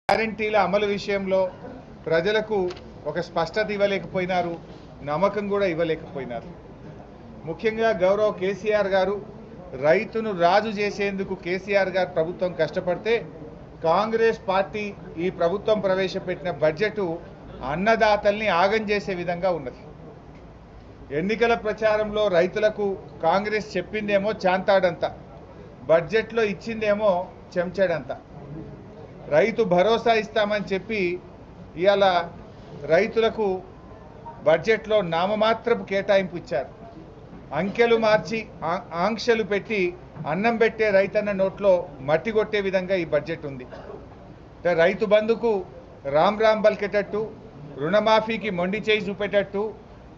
గ్యారంటీల అమలు విషయంలో ప్రజలకు ఒక స్పష్టత ఇవ్వలేకపోయినారు, నమ్మకం కూడా ఇవ్వలేకపోయినారు. ముఖ్యంగా గౌరవ కేసీఆర్ గారు రైతును రాజు చేసేందుకు కేసీఆర్ గారు ప్రభుత్వం కష్టపడితే కాంగ్రెస్ పార్టీ ఈ ప్రభుత్వం ప్రవేశపెట్టిన బడ్జెట్ అన్నదాతల్ని ఆగం చేసే విధంగా ఉన్నది. ఎన్నికల ప్రచారంలో రైతులకు కాంగ్రెస్ చెప్పిందేమో చాంతాడంత, బడ్జెట్లో ఇచ్చిందేమో చెంచాడంత. రైతు భరోసా ఇస్తామని చెప్పి ఇవాళ రైతులకు బడ్జెట్లో నామమాత్రపు కేటాయింపు ఇచ్చారు. అంకెలు మార్చి ఆంక్షలు పెట్టి అన్నం పెట్టే రైతన్న నోట్లో మట్టి కొట్టే విధంగా ఈ బడ్జెట్ ఉంది. రైతు బంధుకు రామ్ రామ్ పలికేటట్టు, రుణమాఫీకి మొండి చేయి చూపేటట్టు,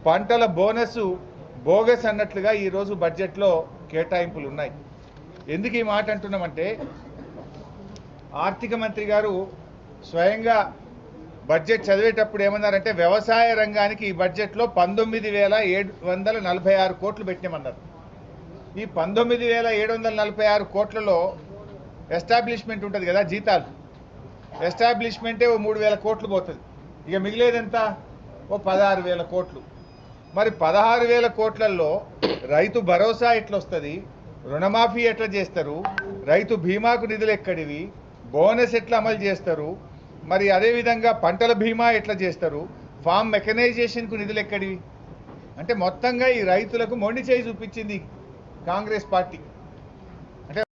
పంటల బోనస్ బోగస్ అన్నట్లుగా ఈరోజు బడ్జెట్లో కేటాయింపులు ఉన్నాయి. ఎందుకు ఈ మాట అంటున్నామంటే ఆర్థిక మంత్రి గారు స్వయంగా బడ్జెట్ చదివేటప్పుడు ఏమన్నారంటే వ్యవసాయ రంగానికి ఈ బడ్జెట్లో 19,746 కోట్లు పెట్టినామన్నారు. ఈ 19,746 కోట్లలో ఎస్టాబ్లిష్మెంట్ ఉంటుంది కదా, జీతాలు, ఎస్టాబ్లిష్మెంటే ఓ 3,000 కోట్లు పోతుంది. ఇక మిగిలేదెంత? ఓ 16,000 కోట్లు. మరి 16,000 కోట్లలో రైతు భరోసా ఎట్లొస్తుంది, రుణమాఫీ ఎట్లా చేస్తారు, రైతు బీమాకు నిధులు ఎక్కడివి, బోనస్ ఎట్లా అమలు చేస్తారు, మరి అదేవిధంగా పంటల బీమా ఎట్లా చేస్తారు, ఫామ్ మెకనైజేషన్కు నిధులు ఎక్కడివి అంటే మొత్తంగా ఈ రైతులకు మొండి చేయి చూపించింది కాంగ్రెస్ పార్టీ.